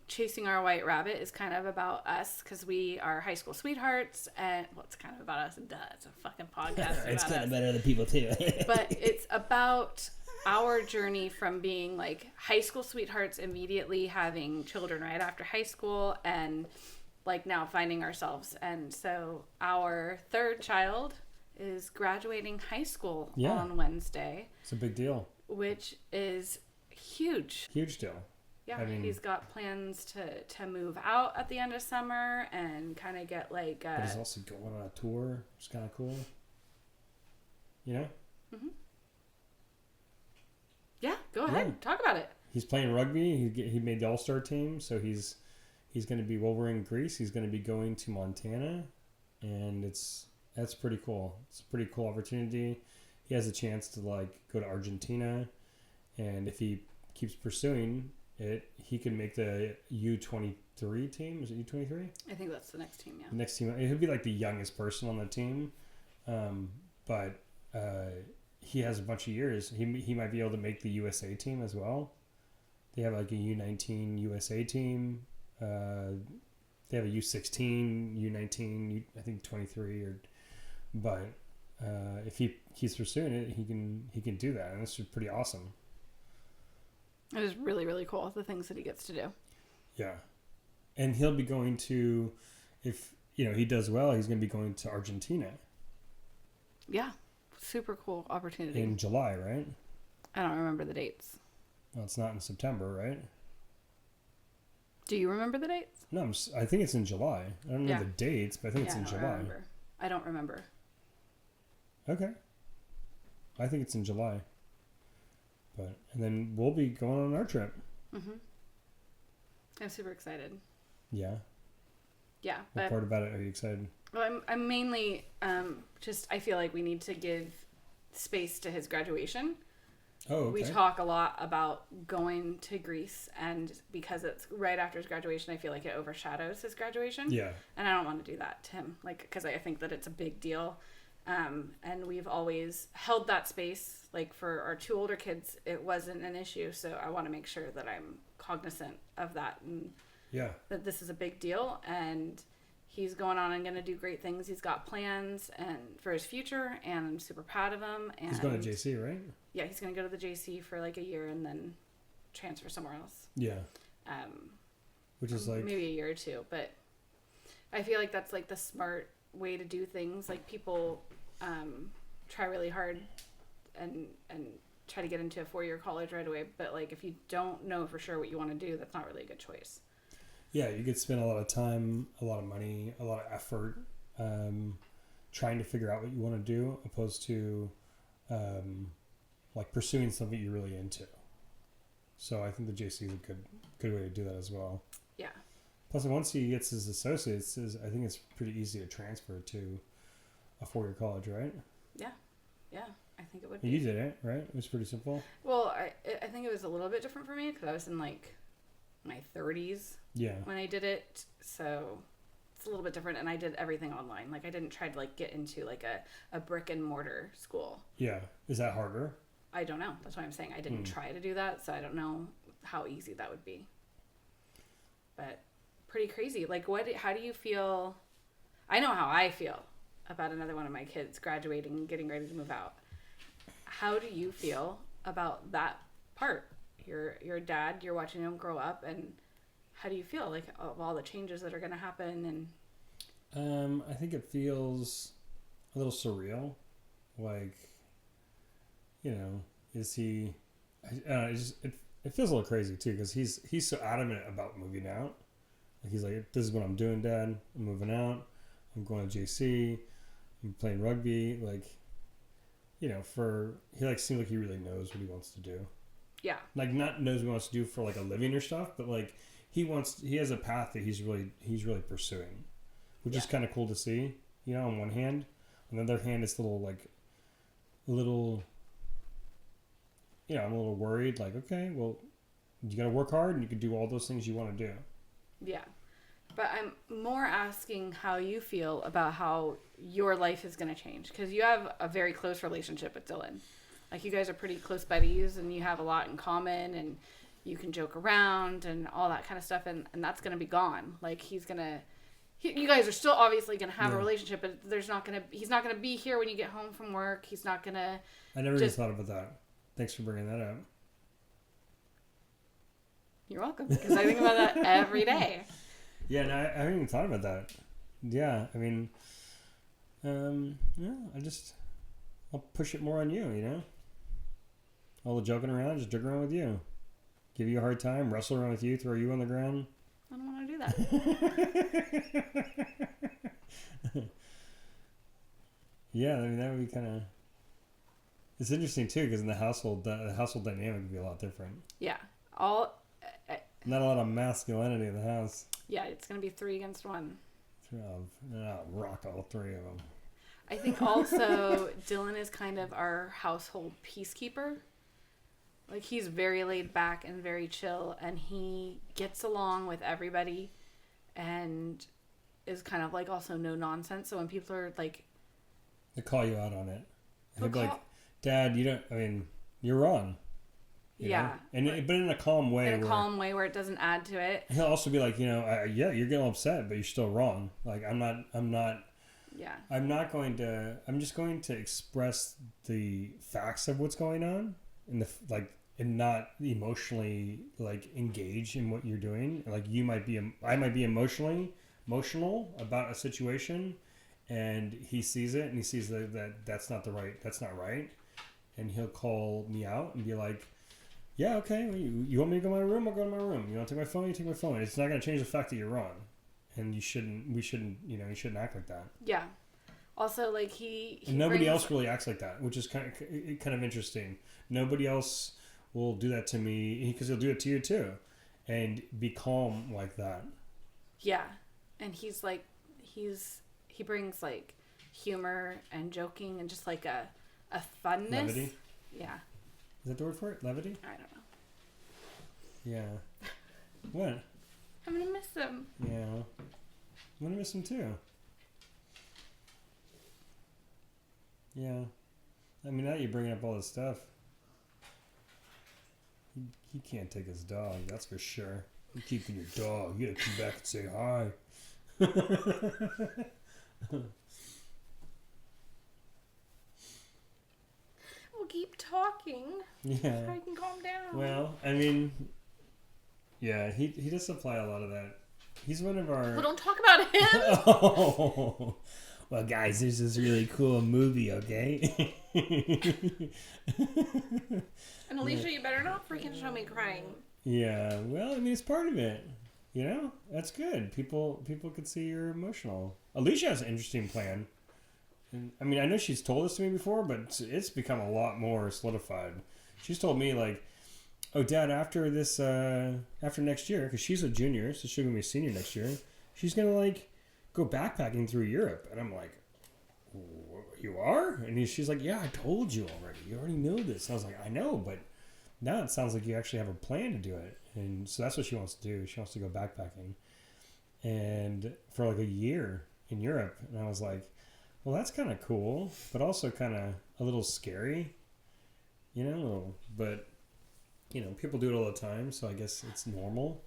our white rabbit is kind of about us because we are high school sweethearts, and well, it's kind of about us. Duh, it's a fucking podcast. It's kind us. of about other people too. But it's about our journey from being like high school sweethearts, immediately having children right after high school, and like now finding ourselves. And so our third child is graduating high school on Wednesday. It's a big deal. Which is huge. Huge deal. Yeah, I mean, he's got plans to move out at the end of summer and kind of get like... but he's also going on a tour, which is kind of cool. You know? Mm-hmm. Yeah, go ahead. Talk about it. He's playing rugby. He made the All-Star team, so he's going to be, while we're in Greece, he's going to be going to Montana, and that's pretty cool. It's a pretty cool opportunity. He has a chance to like go to Argentina, and if he keeps pursuing it, he can make the U23 team. Is it U23? I think that's the next team, yeah. The next team. He'll be like the youngest person on the team. But he has a bunch of years. He might be able to make the USA team as well. They have like a U19 USA team. They have a U16, U19, I think 23 but if he keeps pursuing it, he can do that. And this is pretty awesome. It is really, really cool, the things that he gets to do. Yeah. And he'll be going to, if, he does well, he's going to be going to Argentina. Yeah. Super cool opportunity. In July, right? I don't remember the dates. Well, it's not in September, right? Do you remember the dates? No, I think it's in July. I don't know the dates, but I think it's in July. I don't remember. Okay. I think it's in July. And then we'll be going on our trip. Mm-hmm. I'm super excited. Yeah. Yeah. What part about it are you excited? Well, I'm mainly I feel like we need to give space to his graduation. Oh, okay. We talk a lot about going to Greece, and because it's right after his graduation, I feel like it overshadows his graduation. Yeah. And I don't want to do that to him, because I think that it's a big deal. And we've always held that space. Like for our two older kids, it wasn't an issue. So I want to make sure that I'm cognizant of that, and that this is a big deal. And he's going on and going to do great things. He's got plans and for his future, and I'm super proud of him. And he's going to JC, right? Yeah, he's going to go to the JC for like a year and then transfer somewhere else. Yeah. Which is like maybe a year or two, but I feel like that's like the smart way to do things. Like people try really hard and try to get into a 4-year college right away, but like if you don't know for sure what you want to do, that's not really a good choice. Yeah, you could spend a lot of time, a lot of money, a lot of effort trying to figure out what you want to do, opposed to like pursuing something you're really into. So I think the JC is a good way to do that as well. Yeah. Plus, once he gets his associates, I think it's pretty easy to transfer to a 4-year college, right? Yeah. I think it would be. You did it, right? It was pretty simple. Well, I think it was a little bit different for me because I was in like my 30s when I did it, so it's a little bit different. And I did everything online. Like I didn't try to like get into like a brick and mortar school. Yeah, is that harder? I don't know. That's what I'm saying. I didn't try to do that, so I don't know how easy that would be. But pretty crazy. Like how do you feel? I know how I feel about another one of my kids graduating and getting ready to move out. How do you feel about that part? You're a dad, you're watching him grow up, and how do you feel like of all the changes that are going to happen? And I think it feels a little surreal. Like, is he? It feels a little crazy too because he's so adamant about moving out. Like he's like, this is what I'm doing, Dad. I'm moving out. I'm going to JC. I'm playing rugby. Like, he like seems like he really knows what he wants to do. Yeah. Like not knows what he wants to do for like a living or stuff, but like he has a path that he's really pursuing, which is kind of cool to see. On one hand, on the other hand, it's I'm a little worried. Like, okay, well, you got to work hard, and you can do all those things you want to do. Yeah. But I'm more asking how you feel about how your life is going to change. Because you have a very close relationship with Dylan. Like, you guys are pretty close buddies, and you have a lot in common, and you can joke around and all that kind of stuff, and that's going to be gone. Like, you guys are still obviously going to have a relationship, but he's not going to be here when you get home from work. He's not going to... I never even thought about that. Thanks for bringing that up. You're welcome, because I think about that every day. Yeah, no, I haven't even thought about that. Yeah, I mean, I'll push it more on you, All the joking around, just joke around with you. Give you a hard time, wrestle around with you, throw you on the ground. I don't want to do that. Yeah, I mean, that would be kind of... It's interesting, too, because in the household dynamic would be a lot different. Yeah. Not a lot of masculinity in the house. Yeah, it's going to be 3 against 1. I'll rock all 3 of them. I think also Dylan is kind of our household peacekeeper. Like, he's very laid back and very chill, and he gets along with everybody and is kind of like also no nonsense. So when people are like... They call you out on it. He'll be like, Dad, you're wrong. You know? But in a calm way. In a calm way where it doesn't add to it. He'll also be like, yeah, you're getting upset, but you're still wrong. Like, I'm just going to express the facts of what's going on and not emotionally engage in what you're doing. Like I might be emotional about a situation, and he sees it and he sees that's not right. And he'll call me out and be like, yeah, okay, you want me to go to my room? I'll go to my room. You want to take my phone? You take my phone. It's not going to change the fact that you're wrong. And you shouldn't act like that. Yeah. Also, like and nobody else really acts like that, which is kind of interesting. Nobody else will do that to me because he'll do it to you too, and be calm like that. Yeah, and he brings like humor and joking and just like a funness. Levity. Yeah. Is that the word for it? Levity? I don't know. Yeah. What? I'm gonna miss him. Yeah. I'm gonna miss him too. Yeah. I mean, now that you're bringing up all this stuff, he can't take his dog, that's for sure. You're keeping your dog. You gotta come back and say hi. We'll keep talking. Yeah. So I can calm down. Well, I mean, yeah, he does supply a lot of that. He's one of our... Well, don't talk about him. Oh. Well, guys, there's this really cool movie, okay? And Alicia, you better not freaking show me crying. Yeah, well, I mean, it's part of it. That's good. People could see you're emotional. Alicia has an interesting plan. And, I mean, I know she's told this to me before, but it's become a lot more solidified. She's told me, like, oh, Dad, after after next year, because she's a junior, so she's gonna be a senior next year. She's gonna like go backpacking through Europe, and I'm like, you are? And she's like, yeah, I told you already. You already know this. And I was like, I know, but now it sounds like you actually have a plan to do it. And so that's what she wants to do. She wants to go backpacking, and for like a year in Europe. And I was like, well, that's kind of cool, but also kind of a little scary, you know. But you know, people do it all the time, so I guess it's normal.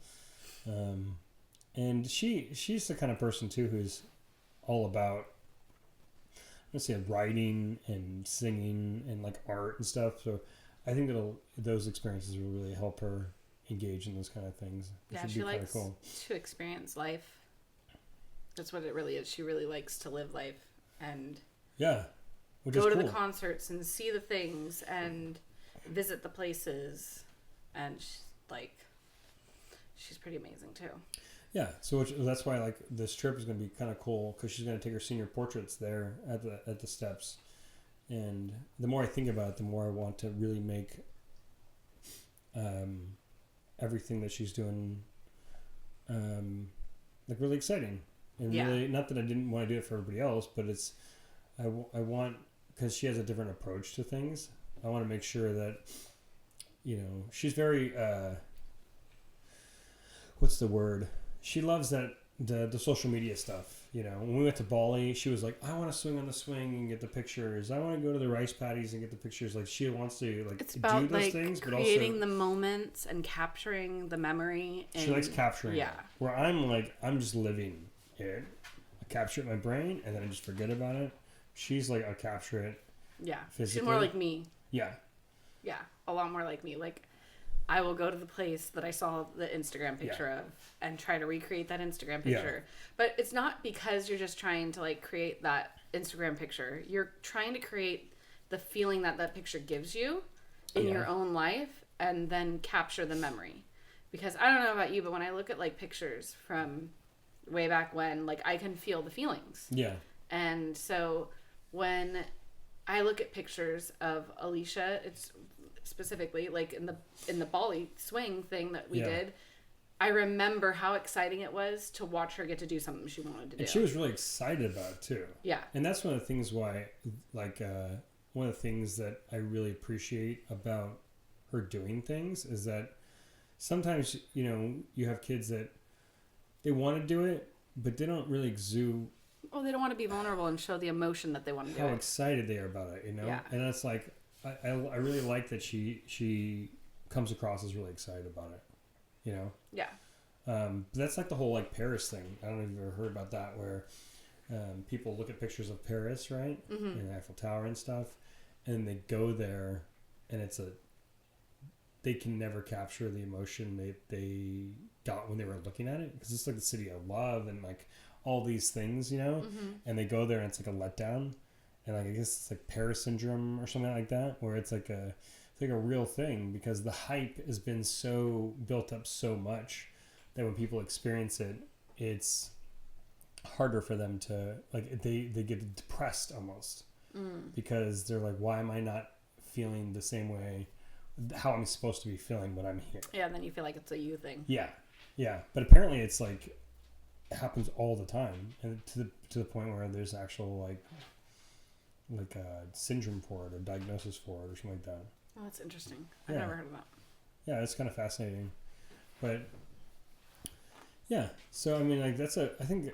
And she's the kind of person too who's all about, let's say, writing and singing and like art and stuff. So I think those experiences will really help her engage in those kind of things. Yeah, she likes to experience life. That's what it really is. She really likes to live life and go to the concerts and see the things and visit the places. And she's pretty amazing too. Yeah, so that's why like this trip is going to be kind of cool, because she's going to take her senior portraits there at the steps. And the more I think about it, the more I want to really make everything that she's doing like really exciting. And really, not that I didn't want to do it for everybody else, but it's I want, because she has a different approach to things. I want to make sure that, you know, she's very what's the word? She loves that the social media stuff. You know, when we went to Bali, she was like, I want to swing on the swing and get the pictures. I want to go to the rice paddies and get the pictures. Like, she wants to like it's about, do those like, things, but creating also the moments and capturing the memory. She likes capturing. Yeah. Where I'm just living it. I capture it in my brain and then I just forget about it. She's like, I'll capture it. Yeah. Physically. She's more like me. Yeah. Yeah. A lot more like me. Like, I will go to the place that I saw the Instagram picture of and try to recreate that Instagram picture. Yeah. But it's not because you're just trying to like create that Instagram picture. You're trying to create the feeling that that picture gives you in your own life and then capture the memory. Because I don't know about you, but when I look at like pictures from way back when, like I can feel the feelings. Yeah. And so when I look at pictures of Alicia, it's specifically like in the Bali swing thing that we did, I remember how exciting it was to watch her get to do something she wanted to do. And she was really excited about it too. Yeah. And that's one of the things why, like, one of the things that I really appreciate about her doing things is that sometimes, you know, you have kids that they want to do it, but they don't really exude. Oh, they don't want to be vulnerable and show the emotion that they want to do. How excited they are about it, you know? Yeah. And that's like, I really like that she comes across as really excited about it, you know? Yeah. That's like the whole like Paris thing. I don't know if you've ever heard about that, where people look at pictures of Paris, right? Mm-hmm. And the Eiffel Tower and stuff, and they go there, and they can never capture the emotion they got when they were looking at it, because it's like the city of love and like all these things, you know? Mm-hmm. And they go there and it's like a letdown. And like, I guess it's like Paris syndrome or something like that, where it's like a real thing, because the hype has been so built up so much that when people experience it, it's harder for them to like, they get depressed almost because they're like, why am I not feeling the same way, how I'm supposed to be feeling when I'm here? Yeah. And then you feel like it's a you thing. Yeah. Yeah. But apparently it's like, it happens all the time, and to the point where there's actual like a syndrome for it or diagnosis for it or something like that. Oh, that's interesting. I've never heard of that. Yeah, it's kind of fascinating. But yeah, so I mean, like I think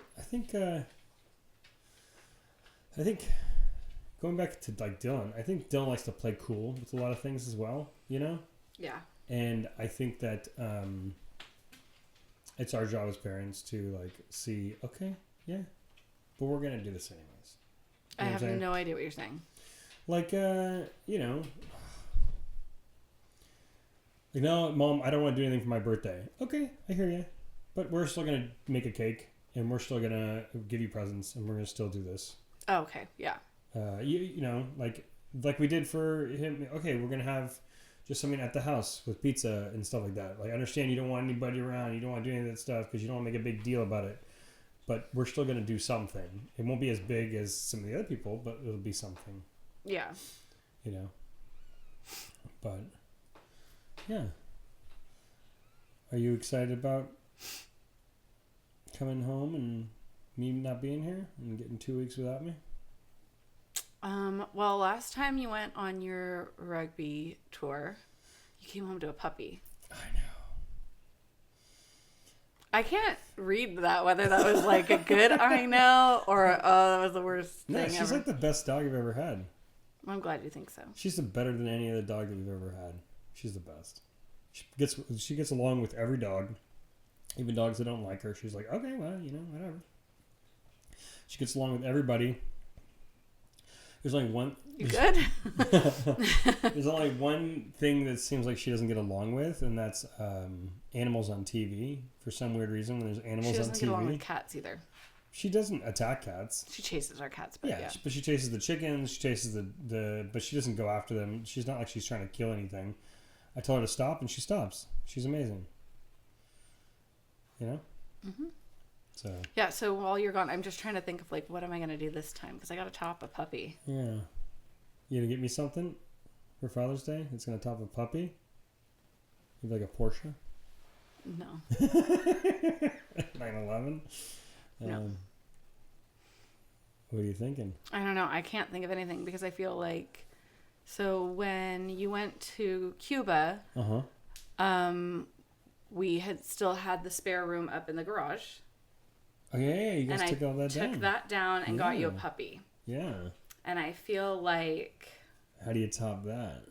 going back to like Dylan, I think Dylan likes to play cool with a lot of things as well, you know? Yeah. And I think that it's our job as parents to like see, okay, yeah, but we're gonna do this anyways. I have no idea what you're saying. Like, you know, like, no, Mom, I don't want to do anything for my birthday. Okay, I hear you. But we're still going to make a cake, and we're still going to give you presents, and we're going to still do this. Oh, okay, yeah. You know, like we did for him. Okay, we're going to have just something at the house with pizza and stuff like that. Like, I understand you don't want anybody around. You don't want to do any of that stuff because you don't want to make a big deal about it. But we're still going to do something. It won't be as big as some of the other people, but it'll be something. Yeah. You know? But, yeah. Are you excited about coming home and me not being here and getting 2 weeks without me? Well, last time you went on your rugby tour, you came home to a puppy. I know. I can't read that, whether that was like a good I know or that was the worst thing No, she's ever. like the best dog I've ever had. I'm glad you think so. She's better than any other dog that we've ever had. She's the best. She gets along with every dog, even dogs that don't like her. She's like, okay, well, whatever. She gets along with everybody. There's only one. You good? There's only one thing that seems like she doesn't get along with, and that's animals on TV. For some weird reason, when there's animals on TV, she doesn't get along with cats either. She doesn't attack cats. She chases our cats, but yeah. But she chases the chickens. She chases but she doesn't go after them. She's not like she's trying to kill anything. I tell her to stop, and she stops. She's amazing. Mm-hmm. So while you're gone, I'm just trying to think of like, what am I going to do this time? Because I got to top a puppy. Yeah. You gonna get me something for Father's Day? It's gonna top a puppy? Maybe like a Porsche? No. 911? No. What are you thinking? I don't know. I can't think of anything because I feel like, so when you went to Cuba, we had still had the spare room up in the garage. Oh yeah, you guys took all that down. Took that down and got you a puppy. Yeah. And I feel like... How do you top that?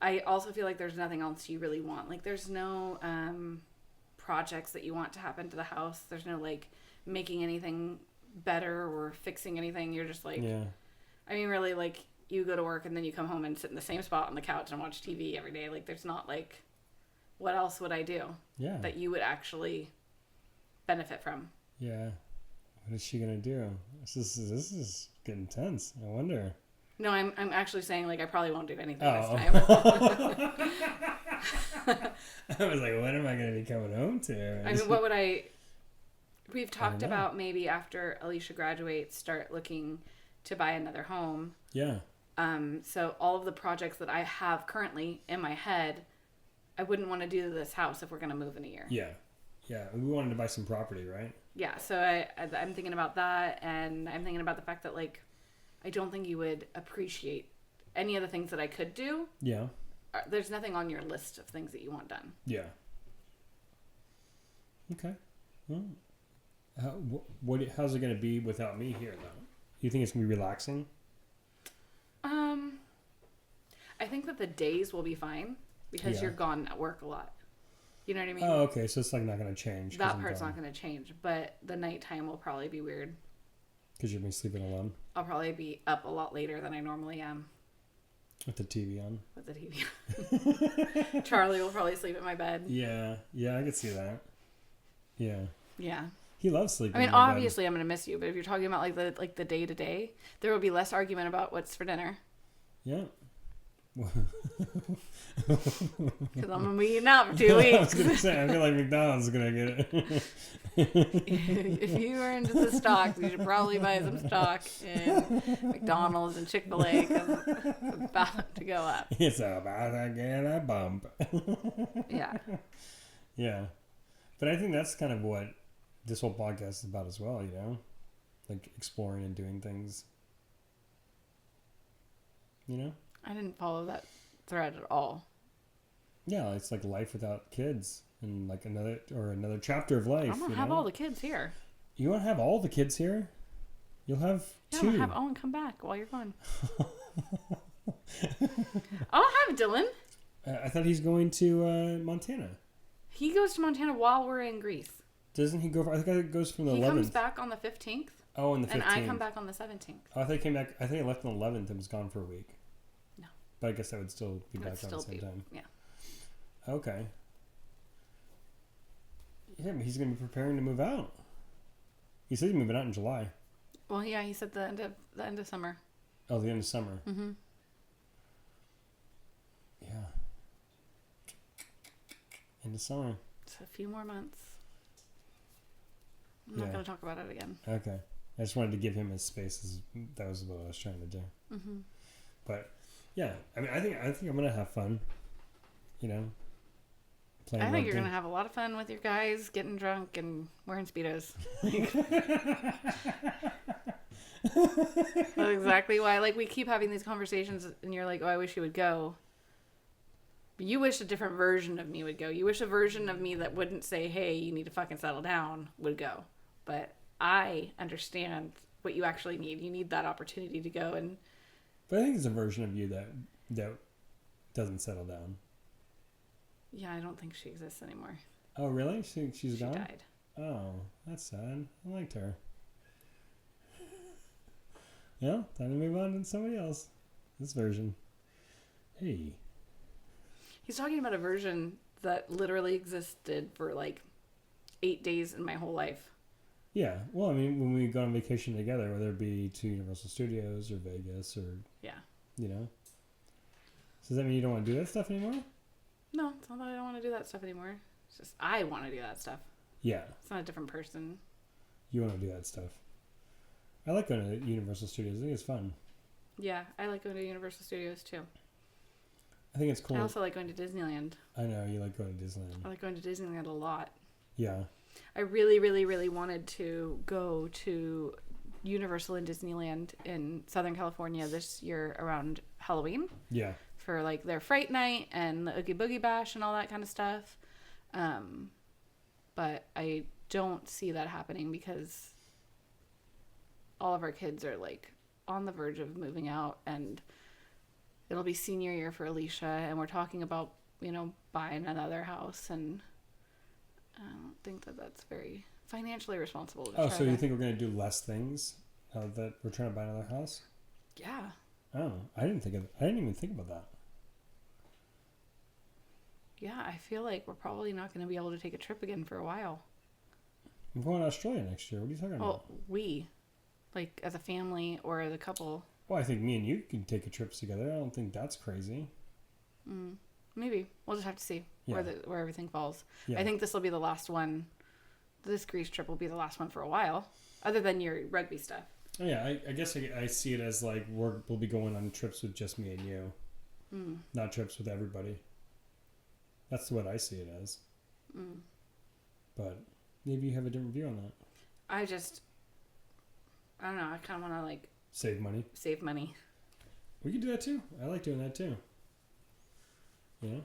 I also feel like there's nothing else you really want. Like, there's no projects that you want to happen to the house. There's no, like, making anything better or fixing anything. You're just like... Yeah. I mean, really, like, you go to work and then you come home and sit in the same spot on the couch and watch TV every day. Like, there's not, like... What else would I do? Yeah. That you would actually benefit from? Yeah. What is she gonna do? This is getting tense. I wonder. No, I'm actually saying like I probably won't do anything this time. I was like, when am I gonna be coming home to? I mean, what would I? We've talked about maybe after Alicia graduates, start looking to buy another home. Yeah. So all of the projects that I have currently in my head, I wouldn't want to do this house if we're gonna move in a year. Yeah. Yeah, we wanted to buy some property, right? Yeah, so I'm thinking about that, and I'm thinking about the fact that, like, I don't think you would appreciate any of the things that I could do. Yeah. There's nothing on your list of things that you want done. Yeah. Okay. Well, how's it going to be without me here, though? You think it's going to be relaxing? I think that the days will be fine because you're gone at work a lot. You know what I mean? Oh, okay. So it's like not going to change. That part's not going to change, but the nighttime will probably be weird. Because you'll be sleeping alone? I'll probably be up a lot later than I normally am. With the TV on? With the TV on. Charlie will probably sleep in my bed. Yeah. Yeah, I could see that. Yeah. Yeah. He loves sleeping I mean, in my obviously I'm going to miss you, but if you're talking about like the day-to-day, there will be less argument about what's for dinner. Yeah. Because I'm going to be eating out for 2 weeks. I was going to say, I feel like McDonald's is going to get it. If you are into the stocks, you should probably buy some stock in McDonald's and Chick-fil-A because it's about to go up. It's about to get a bump. Yeah. Yeah. But I think that's kind of what this whole podcast is about as well, like exploring and doing things, I didn't follow that thread at all. Yeah, it's like life without kids and like another chapter of life. I'm gonna have all the kids here. You want to have all the kids here? You'll have two. I'm gonna have Owen come back while you're gone. I'll have Dylan. I thought he's going to Montana. He goes to Montana while we're in Greece. Doesn't he go? I think it goes from the 11th. He comes back on the 15th. Oh, on the 15th. And I come back on the 17th. Oh, I think he came back. I think I left on the 11th and was gone for a week. No. But I guess I would still be back on the same time. Yeah. Okay. Yeah, but he's going to be preparing to move out. He said he's moving out in July. Well, yeah, he said the end of summer. Oh, the end of summer. Mm-hmm. Yeah. End of summer. It's a few more months. I'm not going to talk about it again. Okay. I just wanted to give him his space. That was what I was trying to do. Mm-hmm. But yeah, I mean, I think I'm going to have fun. playing I think you're rugby. going to have a lot of fun with your guys, getting drunk and wearing Speedos. That's exactly why. Like, we keep having these conversations, and you're like, oh, I wish you would go. But you wish a different version of me would go. You wish a version of me that wouldn't say, hey, you need to fucking settle down, would go. But I understand what you actually need. You need that opportunity to go. And But I think it's a version of you that doesn't settle down. yeah, I don't think she exists anymore. Oh, really? She's gone? She died. Oh, that's sad. I liked her. Yeah, time to move on to somebody else. This version. Hey. He's talking about a version that literally existed for like 8 days in my whole life. Yeah. Well, I mean, when we go on vacation together, whether it be to Universal Studios or Vegas or, Yeah. you know. So does that mean you don't want to do that stuff anymore? No, it's not that I don't want to do that stuff anymore. It's just I want to do that stuff. Yeah. It's not a different person. You want to do that stuff. I like going to Universal Studios. I think it's fun. Yeah, I like going to Universal Studios too. I think it's cool. I also like going to Disneyland. I know, you like going to Disneyland. I like going to Disneyland a lot. Yeah. I really, really, really wanted to go to Universal and Disneyland in Southern California this year around Halloween Yeah. for like their Fright Night and the Oogie Boogie Bash and all that kind of stuff. But I don't see that happening because all of our kids are like on the verge of moving out, and it'll be senior year for Alicia, and we're talking about, you know, buying another house, and I don't think that that's very financially responsible to Oh, try so to... you think we're going to do less things that we're trying to buy another house? Yeah. Oh, I didn't even think about that. Yeah, I feel like we're probably not going to be able to take a trip again for a while. I'm going to Australia next year. What are you talking Well, about? like as a family or as a couple. Well, I think me and you can take a trip together. I don't think that's crazy. Maybe. We'll just have to see Yeah. where everything falls. Yeah. I think this will be the last one. This Greece trip will be the last one for a while, other than your rugby stuff. Oh, yeah, I guess I see it as like we'll be going on trips with just me and you, not trips with everybody. That's what I see it as. But maybe you have a different view on that. I don't know. I kind of want to like Save money. save money. We could do that too. I like doing that too. You know?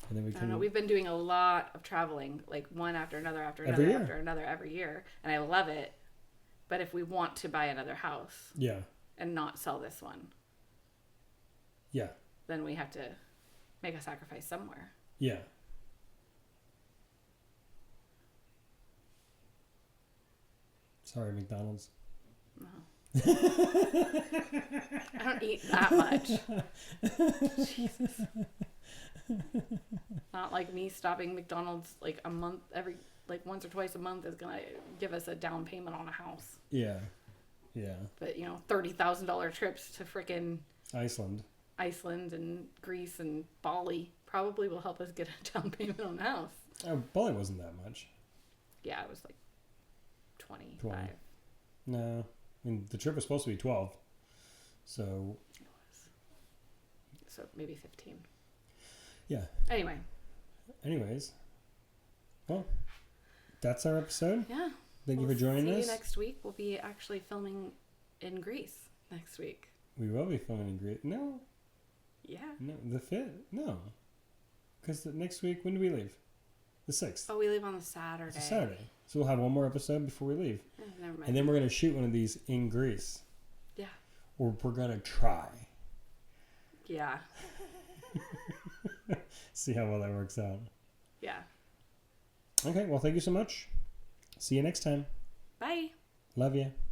And then we I don't can. know. We've been doing a lot of traveling, like one after another after Every another year. after another every year, and I love it. But if we want to buy another house Yeah. and not sell this one, Yeah. then we have to make a sacrifice somewhere. Yeah. Sorry, McDonald's. No. I don't eat that much. Jesus. Not like me stopping McDonald's like a month like once or twice a month is gonna give us a down payment on a house. Yeah. Yeah. But you know, $30,000 trips to frickin' Iceland. Iceland and Greece and Bali probably will help us get a down payment on a house. Oh, Bali wasn't that much. Yeah, it was like 25. 20. No. I mean, the trip was supposed to be 12. So. It was. So maybe 15. Yeah. Anyway. Anyways. Well, that's our episode. Yeah. Thank you for joining us. See you next week. We'll be actually filming in Greece next week. We will be filming in Greece. No. Yeah. No. The 5th? No. Because next week, when do we leave? The 6th. Oh, we leave on the Saturday. It's a Saturday. So we'll have one more episode before we leave. Never mind. And then we're going to shoot one of these in Greece. Yeah. Or we're going to try. Yeah. See how well that works out. Yeah. Okay, well, thank you so much. See you next time. Bye. Love you.